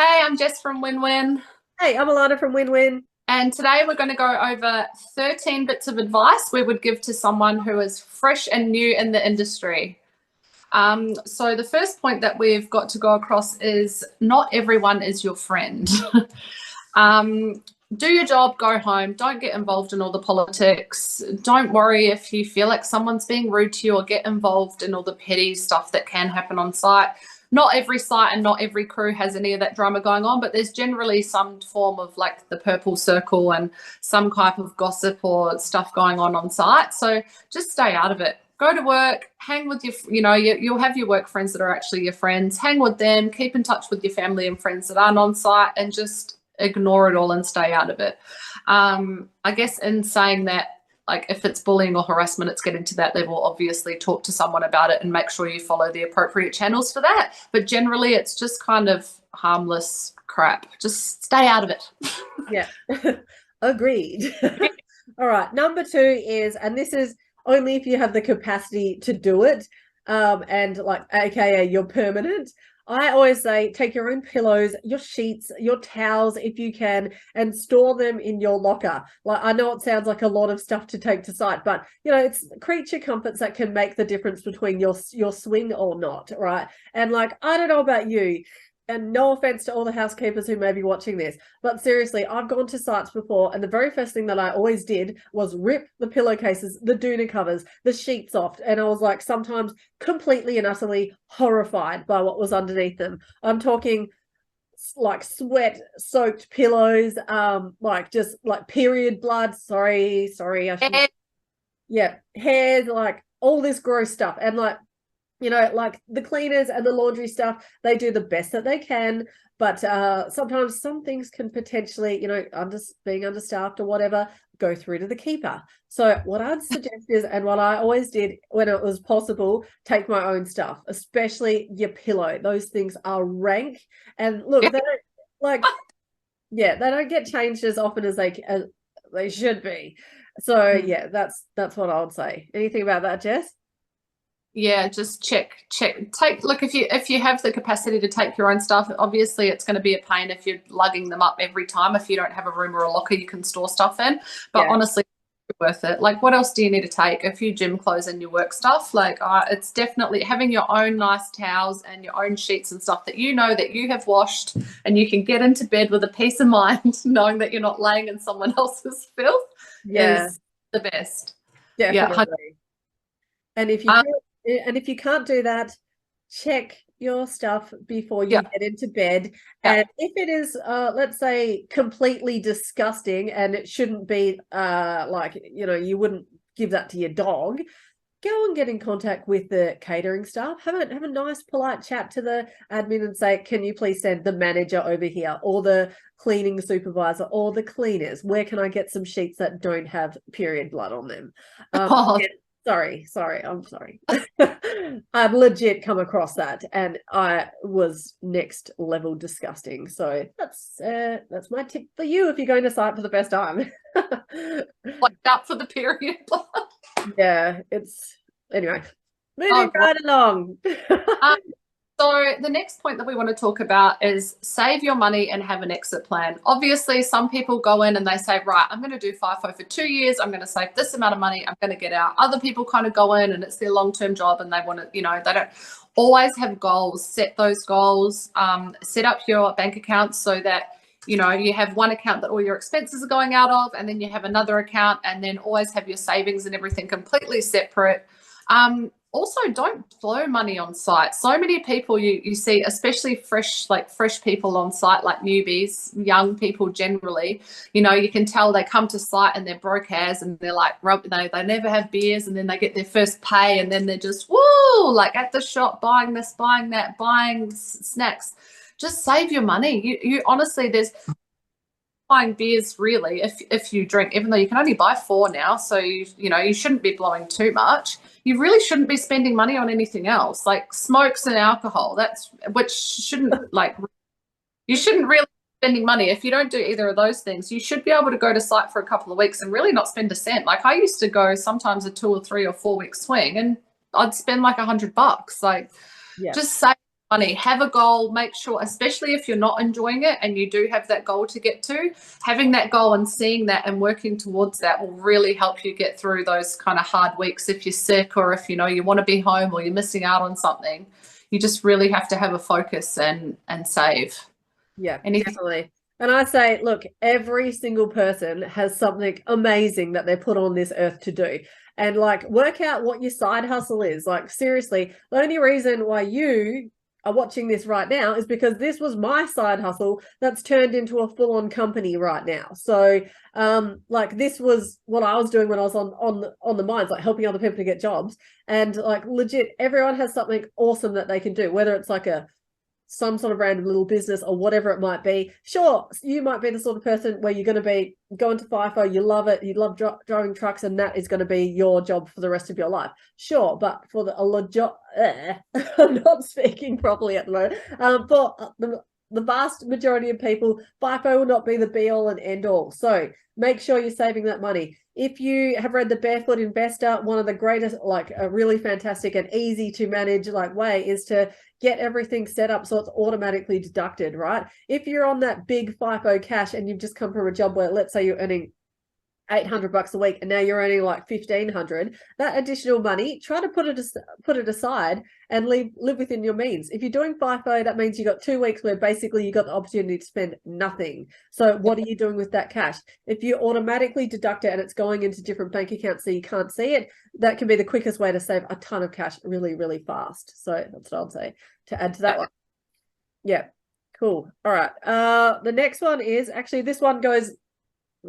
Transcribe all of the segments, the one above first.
Hey, I'm Jess from Win Win, Hey, I'm Alana from Win Win. and today we're going to go over 13 bits of advice we would give to someone who is fresh and new in the industry. So, the first point that we've got to go across is not everyone is your friend. um, do your job, go home, don't get involved in all the politics. Don't worry if you feel like someone's being rude to you or get involved in all the petty stuff that can happen on site. Not every site and not every crew has any of that drama going on, but there's generally some form of like the purple circle and some type of gossip or stuff going on site. So just stay out of it. Go to work, hang with you'll have your work friends that are actually your friends, hang with them, keep in touch with your family and friends that aren't on site, and just ignore it all and stay out of it. I guess in saying that, like if it's bullying or harassment, it's getting to that level, obviously talk to someone about it and make sure you follow the appropriate channels for that. But generally it's just kind of harmless crap. Just stay out of it. Yeah, agreed. All right, number two is, and this is only if you have the capacity to do it, and like, AKA you're permanent. I always say take your own pillows, your sheets, your towels if you can, and store them in your locker. Like, I know it sounds like a lot of stuff to take to site, but it's creature comforts that can make the difference between your swing or not, right? And like, I don't know about you, and no offense to all the housekeepers who may be watching this, but seriously, I've gone to sites before, and the very first thing that I always did was rip the pillowcases, the doona covers, the sheets off, and I was like sometimes completely and utterly horrified by what was underneath them. I'm talking like sweat soaked pillows, like just like period blood. Sorry, I shouldn't. Yeah, hairs, like all this gross stuff. And like, like the cleaners and the laundry stuff, they do the best that they can, but sometimes some things can potentially, being understaffed or whatever, go through to the keeper. So what I'd suggest is, and what I always did when it was possible, take my own stuff, especially your pillow. Those things are rank, and look, they don't, like, yeah, they don't get changed as often as they should be. So yeah, that's what I would say. Anything about that, Jess? Yeah, just take look, if you have the capacity to take your own stuff, obviously it's going to be a pain if you're lugging them up every time if you don't have a room or a locker you can store stuff in. But Yeah. honestly, it's worth it. Like, what else do you need to take? A few gym clothes and your work stuff. Like, it's definitely having your own nice towels and your own sheets and stuff that you know that you have washed, and you can get into bed with a peace of mind knowing that you're not laying in someone else's filth. Yeah, Is the best. Yeah. definitely. And if you can't do that, check your stuff before you Yeah. get into bed. Yeah. And if it is, let's say, completely disgusting, and it shouldn't be, like, you wouldn't give that to your dog, go and get in contact with the catering staff. Have a nice, polite chat to the admin and say, can you please send the manager over here, or the cleaning supervisor, or the cleaners? Where can I get some sheets that don't have period blood on them? Oh, Yeah, sorry, I'm sorry. I've legit come across that, and I was next level disgusting. So that's my tip for you if you're going to site for the first time. like that for the period. Yeah, it's anyway. Oh, Moving great. right along. Um, so the next point that we want to talk about is save your money and have an exit plan. Obviously, some people go in and they say, right, I'm going to do FIFO for 2 years. I'm going to save this amount of money. I'm going to get out. Other people kind of go in and it's their long-term job and they want to, they don't always have goals. Set those goals. Set up your bank accounts so that you have one account that all your expenses are going out of, and then you have another account, and then always have your savings and everything completely separate. Also, don't blow money on site. So many people you see, especially fresh people on site, like newbies, young people generally, you can tell they come to site and they're broke as, and they're like, they never have beers, and then they get their first pay, and then they're just, woo, like at the shop, buying this, buying that, buying snacks. Just save your money. You honestly, there's buying beers really if you drink, even though you can only buy 4 now, so you shouldn't be blowing too much. You really shouldn't be spending money on anything else like smokes and alcohol. Which shouldn't, like, you shouldn't really be spending money if you don't do either of those things. You should be able to go to site for a couple of weeks and really not spend a cent. Like, I used to go sometimes a 2 or 3 or 4 week swing, and I'd spend like $100. Like, Yeah. just save money. Have a goal, make sure, especially if you're not enjoying it and you do have that goal to get to, having that goal and seeing that and working towards that will really help you get through those kind of hard weeks. If you're sick, or if you know you want to be home, or you're missing out on something, you just really have to have a focus and save. Yeah, Anything. definitely. And I say, look, every single person has something amazing that they're put on this earth to do. And like, work out what your side hustle is. Like, seriously, the only reason why you are watching this right now is because this was my side hustle that's turned into a full-on company right now. So like, this was what I was doing when I was on the mines, like helping other people to get jobs. And like, legit, everyone has something awesome that they can do, whether it's like some sort of random little business or whatever it might be. Sure, you might be the sort of person where you're going to be going to FIFO, you love it, you love driving trucks, and that is going to be your job for the rest of your life. Sure, but for I'm not speaking properly at the moment. For the vast majority of people, FIFO will not be the be all and end all. So make sure you're saving that money. If you have read The Barefoot Investor, one of the greatest, like a really fantastic and easy to manage like way is to get everything set up so it's automatically deducted, right? If you're on that big FIFO cash and you've just come from a job where, let's say, you're earning $800 a week and now you're earning like 1,500, that additional money, try to put it aside and live within your means. If you're doing FIFO, that means you got 2 weeks where basically you got the opportunity to spend nothing. So what are you doing with that cash? If you automatically deduct it and it's going into different bank accounts so you can't see it, that can be the quickest way to save a ton of cash really, really fast. So that's what I'll say to add to that one. Yeah, cool. All right. The next one is actually, this one goes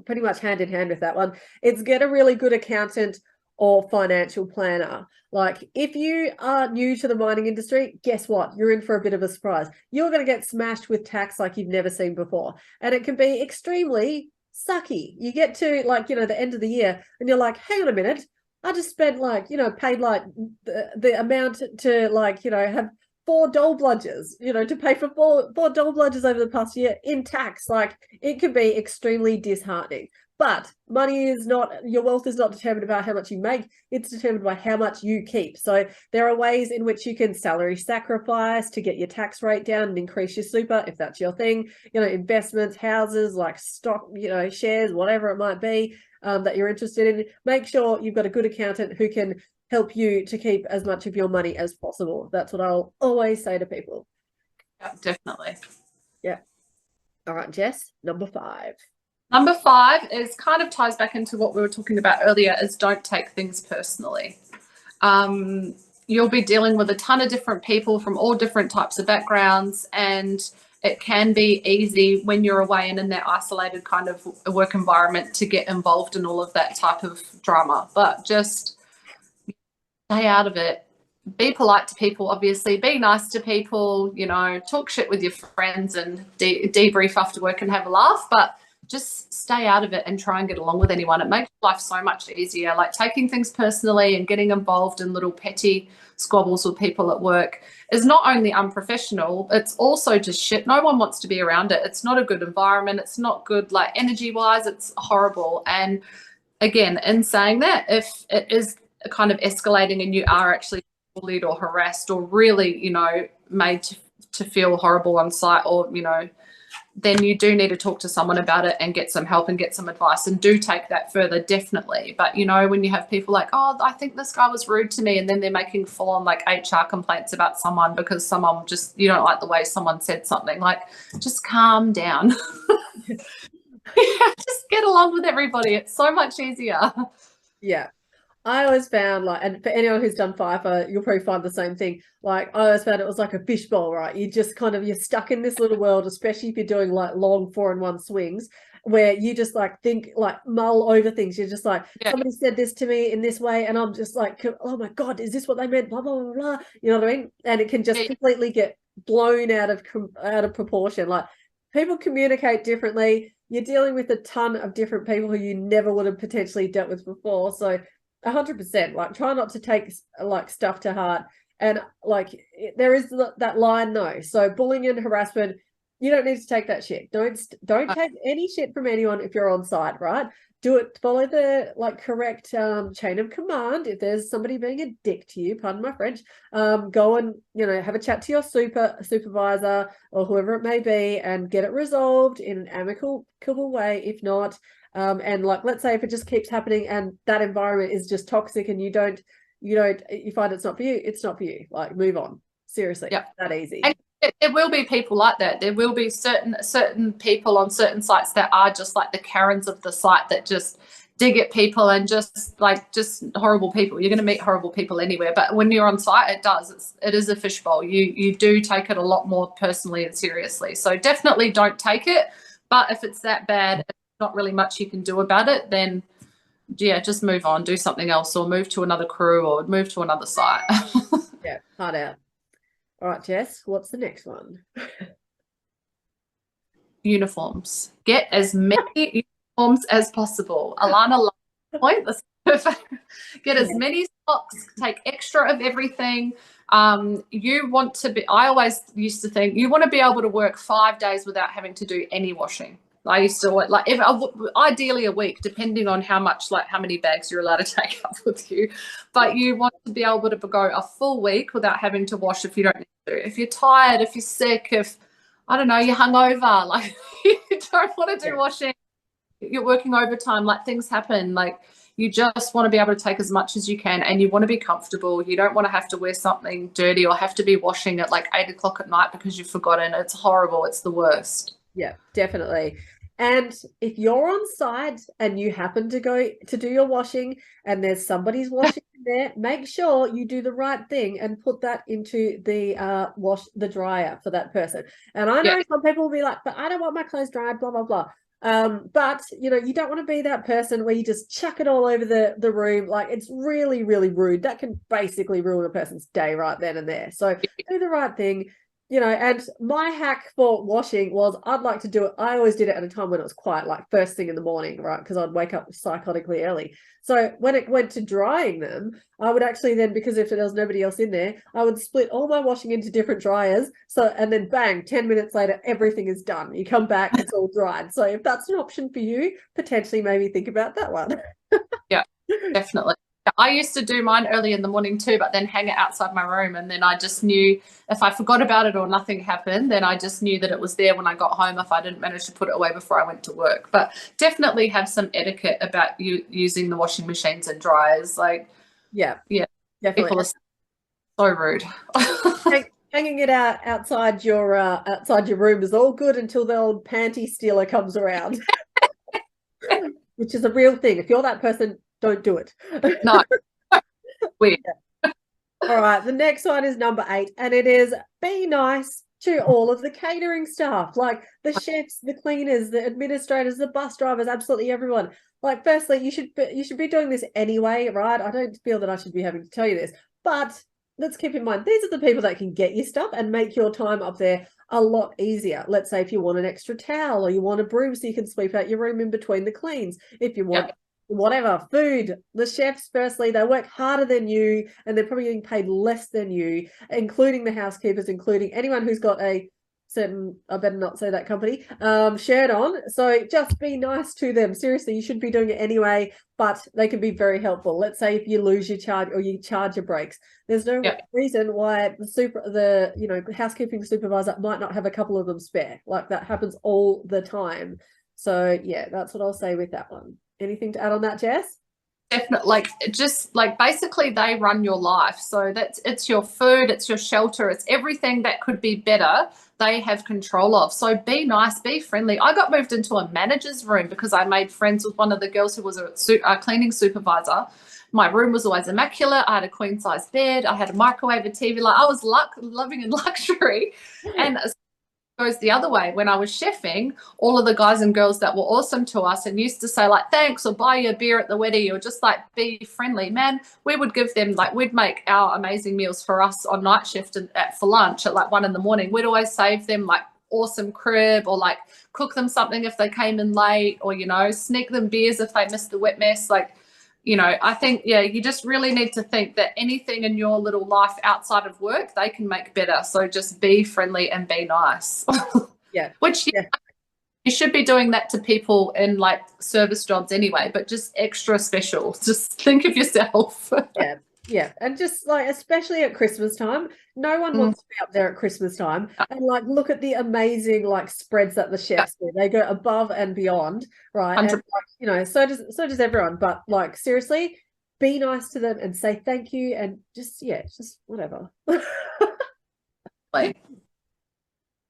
pretty much hand in hand with that one. It's get a really good accountant or financial planner. Like, if you are new to the mining industry, guess what? You're in for a bit of a surprise. You're going to get smashed with tax like you've never seen before. And it can be extremely sucky. You get to, like, you know, the end of the year and you're like, hang on a minute. I just spent, like, you know, paid like the amount to, like, you know, have 4 dole bludgers, you know, to pay for four dole bludgers over the past year in tax. Like, it can be extremely disheartening. But money is not, your wealth is not determined by how much you make, it's determined by how much you keep. So there are ways in which you can salary sacrifice to get your tax rate down and increase your super, if that's your thing. You know, investments, houses, like stock, you know, shares, whatever it might be that you're interested in. Make sure you've got a good accountant who can help you to keep as much of your money as possible. That's what I'll always say to people. Yeah, definitely. Yeah. All right, Jess, number 5. Number 5 is kind of ties back into what we were talking about earlier, is don't take things personally. You'll be dealing with a ton of different people from all different types of backgrounds, and it can be easy when you're away and in that isolated kind of work environment to get involved in all of that type of drama. But just stay out of it. Be polite to people, obviously. Be nice to people, you know, talk shit with your friends and debrief after work and have a laugh. But just stay out of it and try and get along with anyone. It makes life so much easier. Like, taking things personally and getting involved in little petty squabbles with people at work is not only unprofessional, it's also just shit. No one wants to be around it. It's not a good environment. It's not good, like, energy wise, it's horrible. And again, in saying that, if it is kind of escalating and you are actually bullied or harassed or really, you know, made to feel horrible on site, or, you know, then you do need to talk to someone about it and get some help and get some advice, and do take that further, definitely. But, you know, when you have people like, oh, I think this guy was rude to me, and then they're making full on like HR complaints about someone because someone just, you don't like the way someone said something, like, just calm down. Just get along with everybody. It's so much easier. Yeah. I always found, like, and for anyone who's done FIFO, you'll probably find the same thing. Like, I always found it was like a fishbowl, right? You just kind of, you're stuck in this little world, especially if you're doing like long 4-in-1 swings, where you just like think, like, mull over things. You're just like, yeah, somebody said this to me in this way, and I'm just like, oh my God, is this what they meant? Blah, blah, blah, blah. You know what I mean? And it can just completely get blown out of proportion. Like, people communicate differently. You're dealing with a ton of different people who you never would have potentially dealt with before. So 100%, like, try not to take like stuff to heart. And like, there is that line though. So bullying and harassment, You don't need to take that shit. Don't take any shit from anyone if you're on site, right? Do it, follow the correct chain of command. If there's somebody being a dick to you, pardon my French, go and have a chat to your supervisor or whoever it may be and get it resolved in an amicable way. If not, and let's say if it just keeps happening and that environment is just toxic and you find it's not for you, it's not for you. Like, move on. Seriously, that easy. And there will be people like that. There will be certain people on certain sites that are just like the Karens of the site that just dig at people and just horrible people. You're going to meet horrible people anywhere, but when you're on site, it is a fishbowl. You do take it a lot more personally and seriously. So definitely don't take it. But if it's that bad, and not really much you can do about it, then just move on, do something else, or move to another crew, or move to another site. Yeah, hard out. All right, Jess, what's the next one? Uniforms. Get as many uniforms as possible. Alana, point. Get as many socks, take extra of everything. You want to be, I always used to think, you want to be able to work 5 days without having to do any washing. I used to ideally a week, depending on how many bags you're allowed to take up with you. But you want to be able to go a full week without having to wash if you don't need to. If you're tired, if you're sick, if I don't know, you're hungover, like you don't want to do washing. You're working overtime, things happen. You just want to be able to take as much as you can, and you want to be comfortable. You don't want to have to wear something dirty or have to be washing at 8 o'clock at night because you've forgotten. It's horrible. It's the worst. Yeah, definitely. And if you're on site and you happen to go to do your washing and there's somebody's washing there, make sure you do the right thing and put that into the dryer for that person. And I know some people will be like, but I don't want my clothes dried, blah, blah, blah. But you don't want to be that person where you just chuck it all over the room. It's really, really rude. That can basically ruin a person's day right then and there. So do the right thing. And my hack for washing was I'd like to do it. I always did it at a time when it was quiet, first thing in the morning, right? Because I'd wake up psychotically early. So when it went to drying them, I would actually then, because if there was nobody else in there, I would split all my washing into different dryers. And then bang, 10 minutes later, everything is done. You come back, it's all dried. So if that's an option for you, potentially maybe think about that one. Yeah, definitely. I used to do mine early in the morning too, but then hang it outside my room. And then I just knew if I forgot about it or nothing happened, then I just knew that it was there when I got home if I didn't manage to put it away before I went to work. But definitely have some etiquette about you using the washing machines and dryers. Yeah, definitely. People are so rude. Hanging it outside your room is all good until the old panty stealer comes around, which is a real thing. If you're that person, don't do it. No. Weird. All right, the next one is number 8, and it is be nice to all of the catering staff, like the chefs, the cleaners, the administrators, the bus drivers, absolutely everyone. Firstly, you should be doing this anyway, right? I don't feel that I should be having to tell you this, but let's keep in mind, these are the people that can get you stuff and make your time up there a lot easier. Let's say if you want an extra towel or you want a broom so you can sweep out your room in between the cleans. If you want whatever, food, the chefs, firstly, they work harder than you and they're probably getting paid less than you, including the housekeepers, including anyone who's got a certain, I better not say that company, shirt on. So just be nice to them. Seriously, you should be doing it anyway, but they can be very helpful. Let's say if you lose your charge or you charge your breaks, there's no reason why the housekeeping supervisor might not have a couple of them spare. That happens all the time. So yeah, that's what I'll say with that one. Anything to add on that, Jess? Definitely. Basically they run your life. So it's your food, it's your shelter, it's everything that could be better they have control of. So be nice, be friendly. I got moved into a manager's room because I made friends with one of the girls who was a cleaning supervisor. My room was always immaculate. I had a queen size bed. I had a microwave, a TV. I was living in luxury. And goes the other way. When I was chefing, all of the guys and girls that were awesome to us and used to say thanks or buy you a beer at the wedding or just be friendly, man, we would give them we'd make our amazing meals for us on night shift for lunch at 1 a.m. We'd always save them awesome crib or cook them something if they came in late or sneak them beers if they missed the wet mess. I think, you just really need to think that anything in your little life outside of work, they can make better. So just be friendly and be nice. Yeah. Which Yeah. you should be doing that to people in like service jobs anyway, but just extra special. Just think of yourself. Yeah. Yeah. And just like, especially at Christmas time, no one wants to be up there at Christmas time. And like, look at the amazing like spreads that the chefs do. They go above and beyond, right? And 100%. like, you know, so does everyone. But like, seriously, be nice to them and say thank you and just, yeah, just whatever.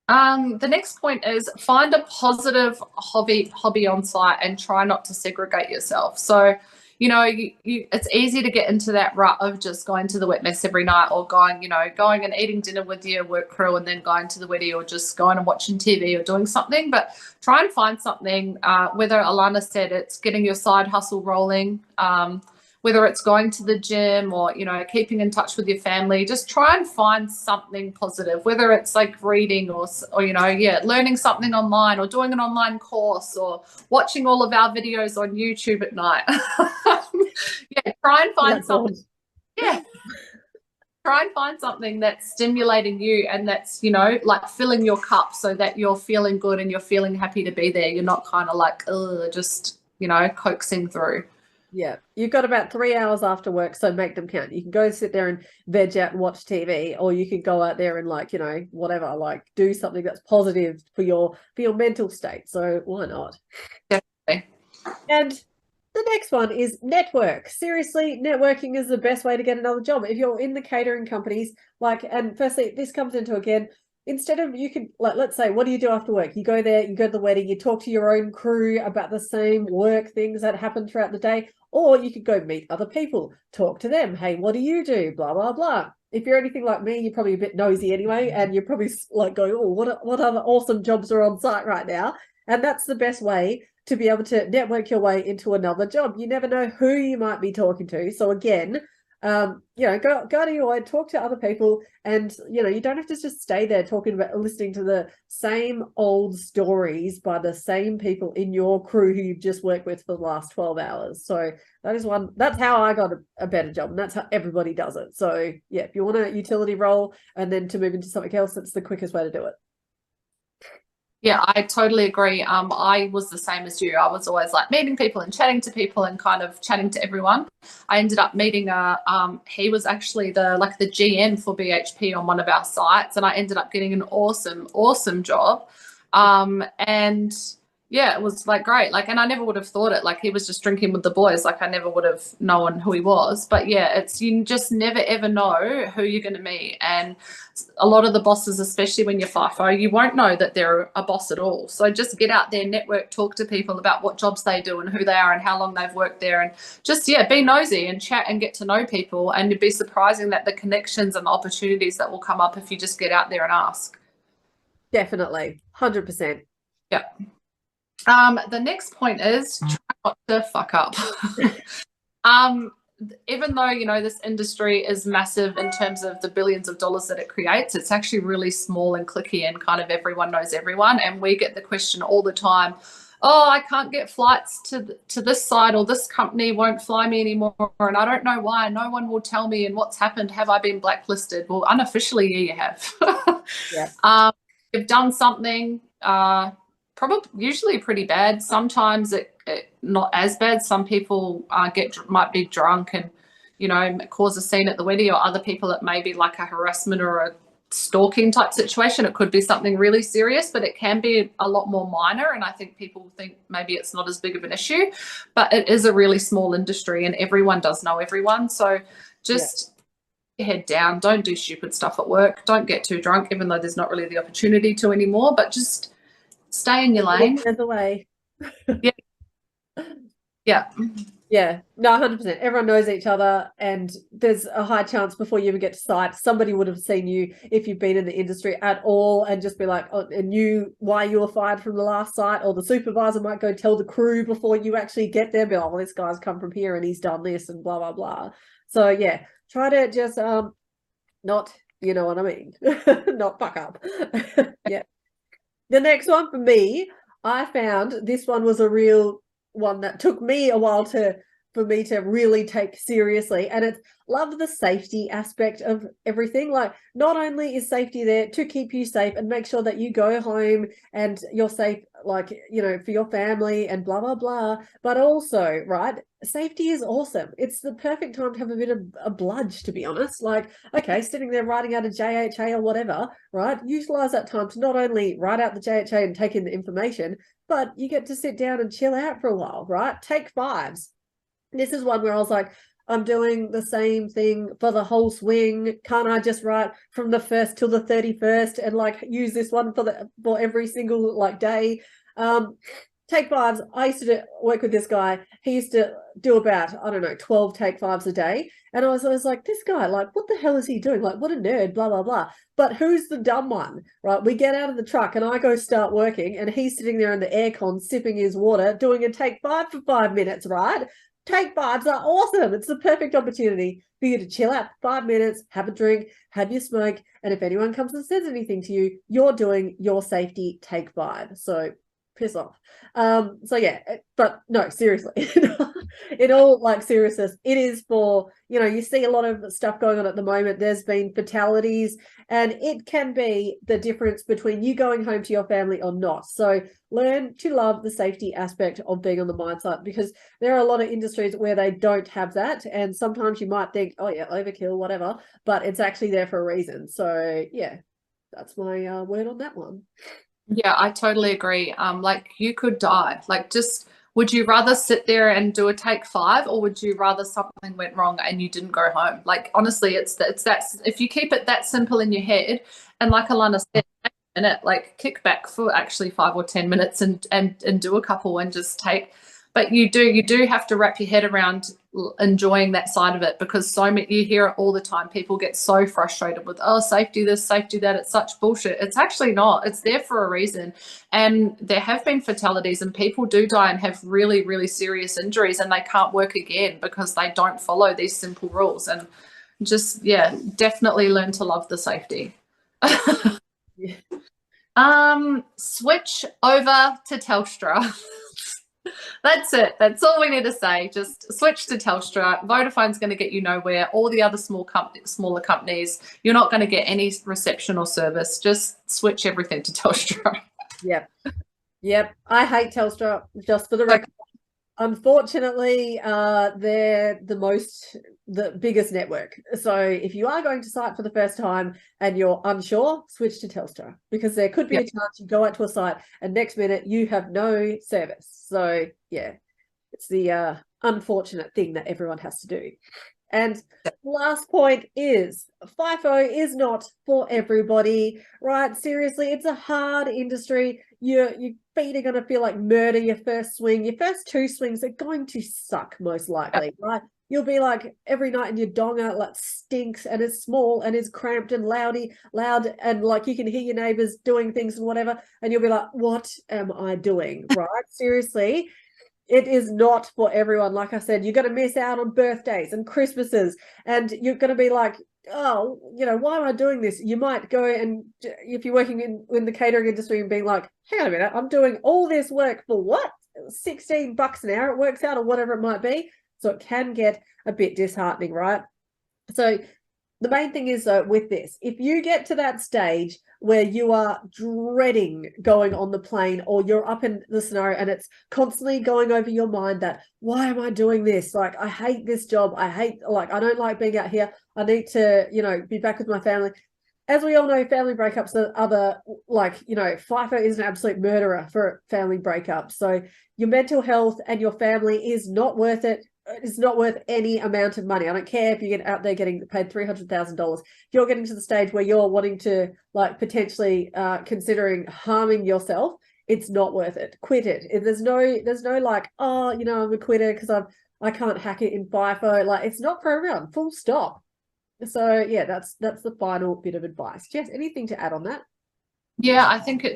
The next point is find a positive hobby on site and try not to segregate yourself. So, you know, it's easy to get into that rut of just going to the wet mess every night, or going and eating dinner with your work crew and then going to the wedding, or just going and watching TV or doing something. But try and find something, whether Alana said it's getting your side hustle rolling, whether it's going to the gym or, you know, keeping in touch with your family. Just try and find something positive, whether it's like reading or you know, learning something online, or doing an online course, or watching all of our videos on YouTube at night. Try and find something. Yeah. Try and find something that's stimulating you and that's, you know, like filling your cup so that you're feeling good and you're feeling happy to be there. You're not kind of like, just, you know, coaxing through. Yeah, you've got about 3 hours after work, so make them count. You can go sit there and veg out and watch TV, or you could go out there and, like, you know, whatever, like do something that's positive for your mental state. So why not? Definitely. And the next one is network. Seriously, networking is the best way to get another job. If you're in the catering companies, like, and firstly, this comes into, again, instead of, you could, like, let's say, what do you do after work? You go there, you go to the wedding, you talk to your own crew about the same work things that happen throughout the day, or you could go meet other people, talk to them. Hey, what do you do? Blah, blah, blah. If you're anything like me, you're probably a bit nosy anyway, and you're probably like going, oh, what other awesome jobs are on site right now? And that's the best way to be able to network your way into another job. You never know who you might be talking to. So again, you know, go to your way, talk to other people, and, you know, you don't have to just stay there talking about, listening to the same old stories by the same people in your crew who you've just worked with for the last 12 hours. So that's how I got a better job, and that's how everybody does it. So yeah, if you want a utility role and then to move into something else, that's the quickest way to do it. Yeah, I totally agree. I was the same as you. I was always like meeting people and chatting to people and kind of chatting to everyone. I ended up meeting he was actually the GM for BHP on one of our sites, and I ended up getting an awesome job. And yeah, it was like great. Like, and I never would have thought it. Like, he was just drinking with the boys. Like, I never would have known who he was. But yeah, you just never ever know who you're going to meet. And a lot of the bosses, especially when you're FIFO, you won't know that they're a boss at all. So just get out there, network, talk to people about what jobs they do and who they are and how long they've worked there, and just be nosy and chat and get to know people. And you'd be surprising that the connections and the opportunities that will come up if you just get out there and ask. Definitely, 100%. Yeah. The next point is try not to fuck up. Even though, you know, this industry is massive in terms of the billions of dollars that it creates, it's actually really small and cliquey, and kind of everyone knows everyone. And we get the question all the time, oh, I can't get flights to this side, or this company won't fly me anymore, and I don't know why. No one will tell me, and what's happened? Have I been blacklisted? Well, unofficially, yeah, you have. Yeah. You've done something, probably usually pretty bad. Sometimes it not as bad. Some people might be drunk and, you know, cause a scene at the wedding, or other people it may be like a harassment or a stalking type situation. It could be something really serious, but it can be a lot more minor. And I think people think maybe it's not as big of an issue, but it is a really small industry and everyone does know everyone. So just head down, don't do stupid stuff at work, don't get too drunk, even though there's not really the opportunity to anymore, but just stay in your lane. There's a way. Yeah. Yeah, no, 100%. Everyone knows each other, and there's a high chance before you even get to site, somebody would have seen you if you've been in the industry at all, and just be like, oh, and knew why you were fired from the last site. Or the supervisor might go tell the crew before you actually get there, be like, well, this guy's come from here and he's done this and blah, blah, blah. So yeah, try to just not, you know what I mean, not fuck up. Yeah. The next one for me, I found this one was a real one that took me a while to for me to really take seriously. And it's love the safety aspect of everything. Like, not only is safety there to keep you safe and make sure that you go home and you're safe, like, you know, for your family and blah, blah, blah, but also, right, safety is awesome. It's the perfect time to have a bit of a bludge, to be honest. Like, okay, sitting there writing out a JHA or whatever, right, utilize that time to not only write out the JHA and take in the information, but you get to sit down and chill out for a while, right? Take fives. This is one where I was like, I'm doing the same thing for the whole swing. Can't I just write from the 1st till the 31st and like use this one for every single like day? Take fives. I used to work with this guy. He used to do about, I don't know, 12 take fives a day. And I was like, this guy, like, what the hell is he doing? Like, what a nerd, blah, blah, blah. But who's the dumb one, right? We get out of the truck and I go start working and he's sitting there in the aircon sipping his water, doing a take five for 5 minutes, right? Take fives are awesome. It's the perfect opportunity for you to chill out for 5 minutes, have a drink, have your smoke. And if anyone comes and says anything to you, you're doing your safety take five. So piss off. So yeah, but no, seriously, in all like seriousness, it is for, you know, you see a lot of stuff going on at the moment. There's been fatalities and it can be the difference between you going home to your family or not. So learn to love the safety aspect of being on the mine site, because there are a lot of industries where they don't have that. And sometimes you might think, oh yeah, overkill, whatever, but it's actually there for a reason. So yeah, that's my word on that one. Yeah, I totally agree. Like you could die. Like, just would you rather sit there and do a take five, or would you rather something went wrong and you didn't go home? Like, honestly, it's that if you keep it that simple in your head, and like Alana said, a minute, like kick back for actually 5 or 10 minutes and do a couple and just take. But you do have to wrap your head around enjoying that side of it, because so many, you hear it all the time. People get so frustrated with, oh, safety this, safety that. It's such bullshit. It's actually not. It's there for a reason. And there have been fatalities and people do die and have really, really serious injuries and they can't work again because they don't follow these simple rules. And just, yeah, definitely learn to love the safety. Yeah. Switch over to Telstra. That's it. That's all we need to say. Just switch to Telstra. Vodafone's going to get you nowhere. All the other smaller companies, you're not going to get any reception or service. Just switch everything to Telstra. Yep. Yep. I hate Telstra, just for the record. Unfortunately, they're the biggest network. So if you are going to site for the first time and you're unsure, switch to Telstra, because there could be a chance you go out to a site and next minute you have no service. So yeah, it's the unfortunate thing that everyone has to do. And last point is FIFO is not for everybody, right? Seriously, it's a hard industry. Your feet are going to feel like murder your first swing. Your first two swings are going to suck, most likely, right? You'll be like every night in your donga like stinks and is small and is cramped and loud, and like you can hear your neighbors doing things and whatever, and you'll be like, what am I doing, right? Seriously. It is not for everyone. Like I said, you're going to miss out on birthdays and Christmases, and you're going to be like, oh, you know, why am I doing this? You might go and, if you're working in the catering industry, and being like, hang on a minute, I'm doing all this work for what? $16 an hour it works out, or whatever it might be. So it can get a bit disheartening, right? So the main thing is, though, with this, if you get to that stage where you are dreading going on the plane, or you're up in the scenario and it's constantly going over your mind that, why am I doing this? Like, I hate this job. I don't like being out here. I need to, you know, be back with my family. As we all know, family breakups are other, like, you know, FIFO is an absolute murderer for family breakups. So your mental health and your family is not worth it. It's not worth any amount of money. I don't care if you get out there getting paid $300,000. If you're getting to the stage where you're wanting to, like, potentially considering harming yourself, it's not worth it. Quit it. There's no like, oh, you know, I'm a quitter because I can't hack it in FIFO. Like, it's not for everyone. Full stop. So yeah, that's the final bit of advice. Jess, anything to add on that? Yeah, I think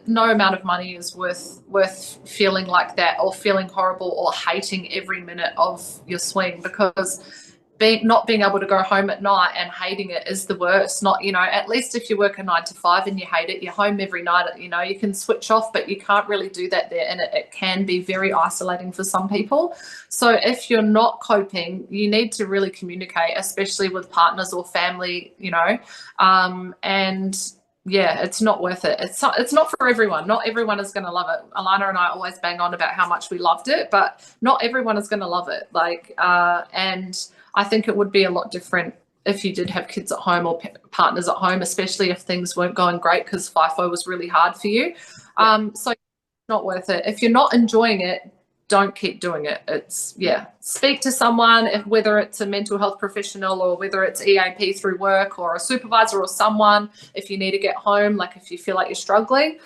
no amount of money is worth feeling like that, or feeling horrible, or hating every minute of your swing, because not being able to go home at night and hating it is the worst. Not, you know, at least if you work a 9 to 5 and you hate it, you're home every night, you know, you can switch off, but you can't really do that there. And it can be very isolating for some people. So if you're not coping, you need to really communicate, especially with partners or family, you know, and yeah, it's not worth it. It's not for everyone. Not everyone is going to love it. Alana and I always bang on about how much we loved it, but not everyone is going to love it. Like, and I think it would be a lot different if you did have kids at home or partners at home, especially if things weren't going great because FIFO was really hard for you. So it's not worth it. If you're not enjoying it, don't keep doing it. It's, yeah, speak to someone, whether it's a mental health professional or whether it's EAP through work or a supervisor or someone, if you need to get home, like if you feel like you're struggling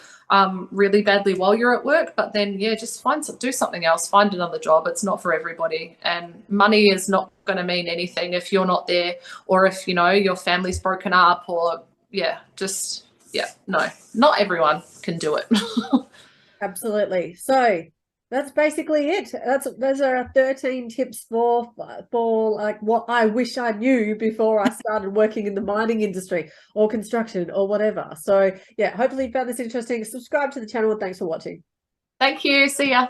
really badly while you're at work. But then, yeah, just do something else, find another job. It's not for everybody. And money is not going to mean anything if you're not there, or if, you know, your family's broken up, or no, not everyone can do it. Absolutely. So that's basically it. Those are our 13 tips for like what I wish I knew before I started working in the mining industry or construction or whatever. So yeah, hopefully you found this interesting. Subscribe to the channel and thanks for watching. Thank you. See ya.